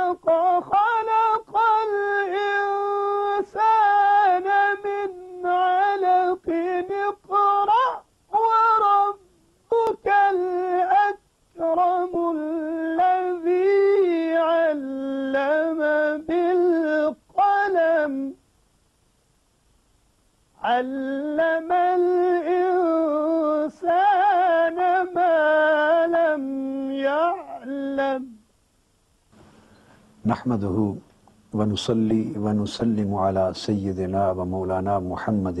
خلق الإنسان من علق اقرأ وربك الأكرم الذي علم بالقلم علم الإنسان ما لم يعلم نحمده ونصلي ونسلم على سيدنا ومولانا محمد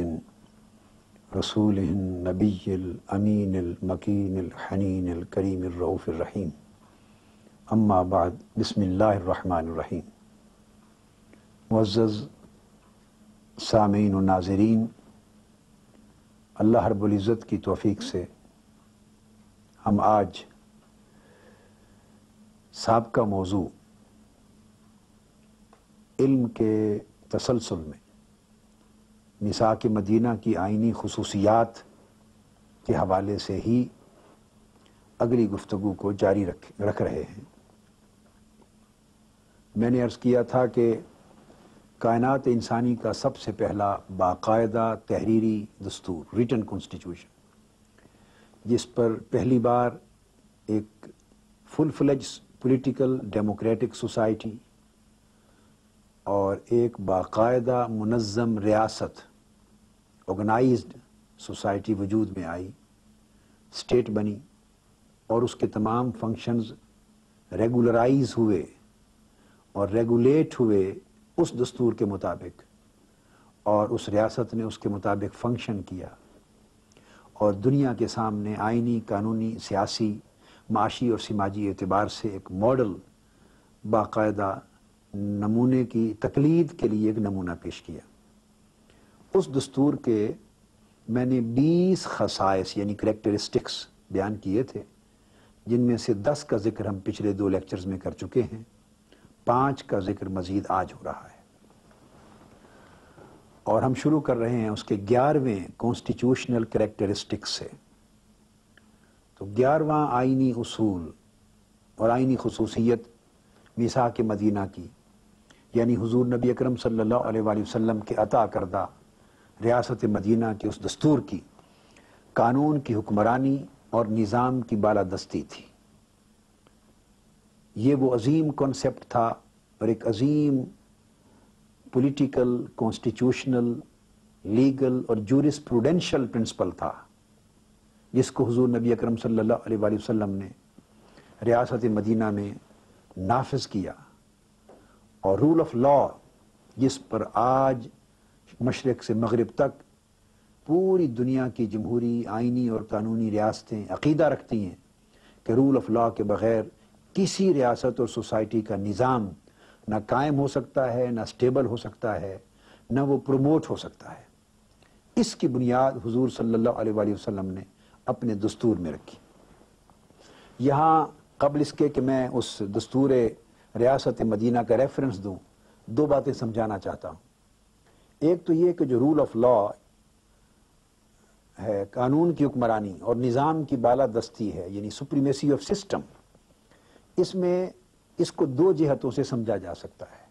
رسوله النبي الأمين المكين الحنين الكريم الرؤوف الرحيم اما بعد بسم اللہ الرحمن الرحیم. معزز سامعین و ناظرین، اللہ رب العزت کی توفیق سے ہم آج سابقہ موضوع علم کے تسلسل میں نساء کے مدینہ کی آئینی خصوصیات کے حوالے سے ہی اگلی گفتگو کو جاری رکھ رہے ہیں. میں نے عرض کیا تھا کہ کائنات انسانی کا سب سے پہلا باقاعدہ تحریری دستور ریٹن کانسٹیٹیوشن، جس پر پہلی بار ایک فل فلیج پولیٹیکل ڈیموکریٹک سوسائٹی اور ایک باقاعدہ منظم ریاست آرگنائزڈ سوسائٹی وجود میں آئی، اسٹیٹ بنی، اور اس کے تمام فنکشنز ریگولرائز ہوئے اور ریگولیٹ ہوئے اس دستور کے مطابق، اور اس ریاست نے اس کے مطابق فنکشن کیا اور دنیا کے سامنے آئینی، قانونی، سیاسی، معاشی اور سماجی اعتبار سے ایک ماڈل، باقاعدہ نمونے کی تقلید کے لیے ایک نمونہ پیش کیا. اس دستور کے میں نے 20 خصائص یعنی کریکٹرسٹکس بیان کیے تھے، جن میں سے 10 کا ذکر ہم پچھلے 2 لیکچرز میں کر چکے ہیں، 5 کا ذکر مزید آج ہو رہا ہے، اور ہم شروع کر رہے ہیں اس کے 11ویں کانسٹیٹیوشنل کریکٹرسٹکس سے. تو 11واں آئینی اصول اور آئینی خصوصیت میثاق مدینہ کی، یعنی حضور نبی اکرم صلی اللہ علیہ وآلہ وسلم کے عطا کردہ ریاست مدینہ کے اس دستور کی قانون کی حکمرانی اور نظام کی بالادستی تھی. یہ وہ عظیم کانسیپٹ تھا اور ایک عظیم پولیٹیکل، کانسٹیٹیوشنل، لیگل اور جورسپروڈینشل پرنسپل تھا، جس کو حضور نبی اکرم صلی اللہ علیہ وآلہ وسلم نے ریاست مدینہ میں نافذ کیا. اور رول آف لا، جس پر آج مشرق سے مغرب تک پوری دنیا کی جمہوری، آئینی اور قانونی ریاستیں عقیدہ رکھتی ہیں کہ رول آف لا کے بغیر کسی ریاست اور سوسائٹی کا نظام نہ قائم ہو سکتا ہے، نہ سٹیبل ہو سکتا ہے، نہ وہ پروموٹ ہو سکتا ہے. اس کی بنیاد حضور صلی اللہ علیہ وآلہ وسلم نے اپنے دستور میں رکھی. یہاں قبل اس کے کہ میں اس دستور ریاست مدینہ کا ریفرنس دوں، 2 باتیں سمجھانا چاہتا ہوں. ایک تو یہ کہ جو رول آف لا ہے، قانون کی حکمرانی اور نظام کی بالادستی ہے، یعنی سپریمیسی آف سسٹم، اس میں اس کو 2 جہتوں سے سمجھا جا سکتا ہے.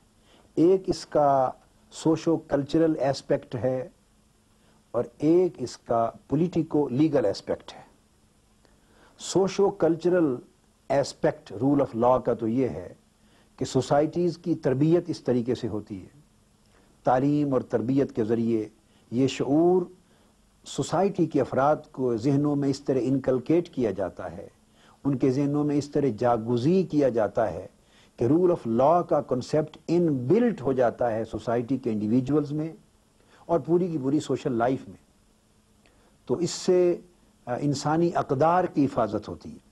ایک اس کا سوشو کلچرل ایسپیکٹ ہے اور ایک اس کا پولیٹیکو لیگل ایسپیکٹ ہے. Socio cultural aspect rule of law کا تو یہ ہے کہ سوسائٹیز کی تربیت اس طریقے سے ہوتی ہے، تعلیم اور تربیت کے ذریعے یہ شعور سوسائٹی کے افراد کو ذہنوں میں اس طرح انکلکیٹ کیا جاتا ہے، ان کے ذہنوں میں اس طرح جاگزی کیا جاتا ہے کہ رول آف لا کا کنسیپٹ ان بلٹ ہو جاتا ہے سوسائٹی کے انڈیویجولز میں اور پوری کی پوری سوشل لائف میں. تو اس سے انسانی اقدار کی حفاظت ہوتی ہے.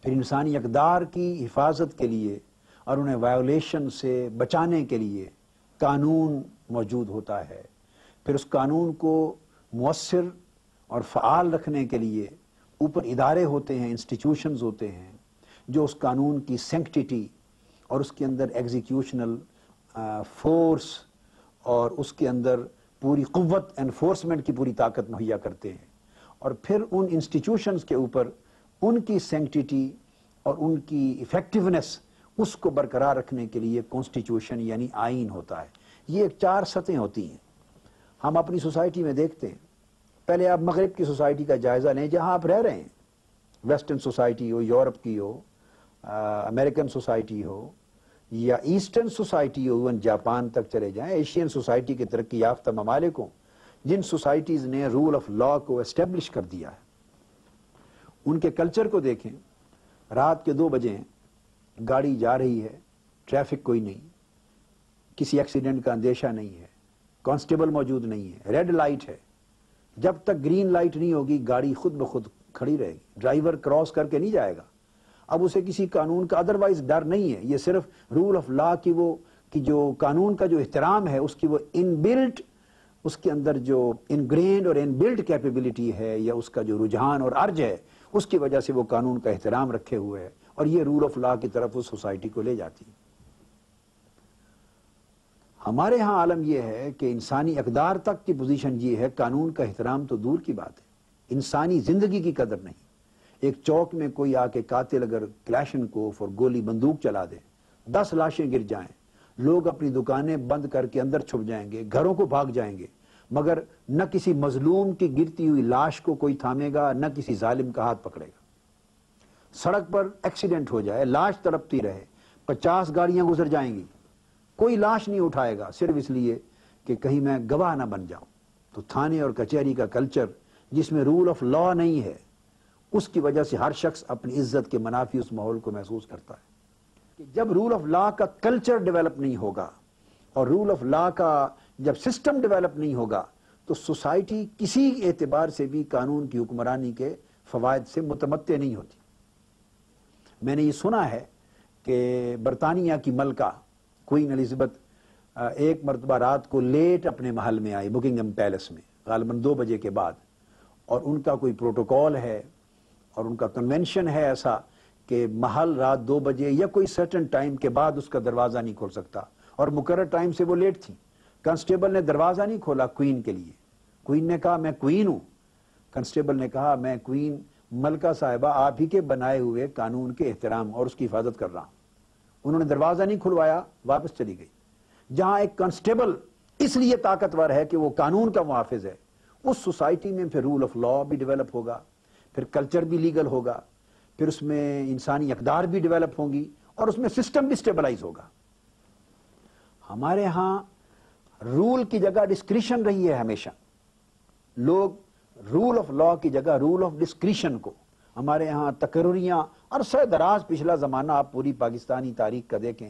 پھر انسانی اقدار کی حفاظت کے لیے اور انہیں وائولیشن سے بچانے کے لیے قانون موجود ہوتا ہے. پھر اس قانون کو مؤثر اور فعال رکھنے کے لیے اوپر ادارے ہوتے ہیں، انسٹیٹیوشنز ہوتے ہیں، جو اس قانون کی سینکٹیٹی اور اس کے اندر ایگزیکیوشنل فورس اور اس کے اندر پوری قوت انفورسمنٹ کی پوری طاقت مہیا کرتے ہیں. اور پھر ان انسٹیٹیوشنز کے اوپر ان کی سینکٹیٹی اور ان کی ایفیکٹیونیس اس کو برقرار رکھنے کے لیے کانسٹیٹیوشن یعنی آئین ہوتا ہے. یہ ایک 4 سطحیں ہوتی ہیں. ہم اپنی سوسائٹی میں دیکھتے ہیں. پہلے آپ مغرب کی سوسائٹی کا جائزہ لیں جہاں آپ رہ رہے ہیں. ویسٹرن سوسائٹی ہو، یورپ کی ہو، امریکن سوسائٹی ہو یا ایسٹرن سوسائٹی ہو، ایون جاپان تک چلے جائیں، ایشین سوسائٹی کے ترقی یافتہ ممالک ہوں جن سوسائٹیز نے رول آف لا کو اسٹیبلش کر دیا ہے. ان کے کلچر کو دیکھیں. رات کے 2 بجے گاڑی جا رہی ہے، ٹریفک کوئی نہیں، کسی ایکسیڈنٹ کا اندیشہ نہیں ہے، کانسٹیبل موجود نہیں ہے، ریڈ لائٹ ہے. جب تک گرین لائٹ نہیں ہوگی گاڑی خود بخود کھڑی رہے گی. ڈرائیور کراس کر کے نہیں جائے گا. اب اسے کسی قانون کا ادروائز ڈر نہیں ہے. یہ صرف رول آف لا کی جو قانون کا جو احترام ہے اس کی وہ ان بلٹ، اس کے اندر جو انگرینڈ اور ان بلٹ کیپیبلٹی ہے یا اس کا جو رجحان اور ارج ہے اس کی وجہ سے وہ قانون کا احترام رکھے ہوئے ہے اور یہ رول آف لا کی طرف اس سوسائٹی کو لے جاتی ہے. ہمارے ہاں عالم یہ ہے کہ انسانی اقدار تک کی پوزیشن یہ ہے، قانون کا احترام تو دور کی بات ہے، انسانی زندگی کی قدر نہیں. ایک چوک میں کوئی آ کے قاتل اگر کلاشن کوف اور گولی بندوق چلا دے، 10 لاشیں گر جائیں، لوگ اپنی دکانیں بند کر کے اندر چھپ جائیں گے، گھروں کو بھاگ جائیں گے، مگر نہ کسی مظلوم کی گرتی ہوئی لاش کو کوئی تھامے گا، نہ کسی ظالم کا ہاتھ پکڑے گا. سڑک پر ایکسیڈنٹ ہو جائے، لاش تڑپتی رہے، 50 گاڑیاں گزر جائیں گی، کوئی لاش نہیں اٹھائے گا صرف اس لیے کہ کہیں میں گواہ نہ بن جاؤں. تو تھانے اور کچہری کا کلچر جس میں رول آف لا نہیں ہے، اس کی وجہ سے ہر شخص اپنی عزت کے منافی اس ماحول کو محسوس کرتا ہے. کہ جب رول آف لا کا کلچر ڈیولپ نہیں ہوگا اور رول آف لا کا جب سسٹم ڈیولپ نہیں ہوگا تو سوسائٹی کسی اعتبار سے بھی قانون کی حکمرانی کے فوائد سے متمتع نہیں ہوتی. میں نے یہ سنا ہے کہ برطانیہ کی ملکہ کوئین الزبتھ ایک مرتبہ رات کو لیٹ اپنے محل میں آئی، بکنگھم پیلس میں، غالباً 2 بجے کے بعد، اور ان کا کوئی پروٹوکول ہے اور ان کا کنونشن ہے ایسا کہ محل رات 2 بجے یا کوئی سرٹن ٹائم کے بعد اس کا دروازہ نہیں کھول سکتا، اور مقرر ٹائم سے وہ لیٹ تھی. کنسٹیبل نے دروازہ نہیں کھولا کوئین کے لیے. کوئین نے کہا میں کوئین ہوں. کنسٹیبل نے کہا میں کوئین ملکہ صاحبہ آپ ہی کے بنائے ہوئے قانون کے احترام اور اس کی حفاظت کر رہا ہوں. انہوں نے دروازہ نہیں کھلوایا، واپس چلی گئی. جہاں ایک کنسٹیبل اس لیے طاقتور ہے کہ وہ قانون کا محافظ ہے، اس سوسائٹی میں پھر رول آف لا بھی ڈیولپ ہوگا، پھر کلچر بھی لیگل ہوگا، پھر اس میں انسانی اقدار بھی ڈیولپ ہوں گی اور اس میں سسٹم بھی سٹیبلائز ہوگا. ہمارے ہاں رول کی جگہ ڈسکریشن رہی ہے ہمیشہ. لوگ رول آف لا کی جگہ رول آف ڈسکریشن کو، ہمارے ہاں تقرریاں عرصہ دراز پچھلا زمانہ آپ پوری پاکستانی تاریخ کا دیکھیں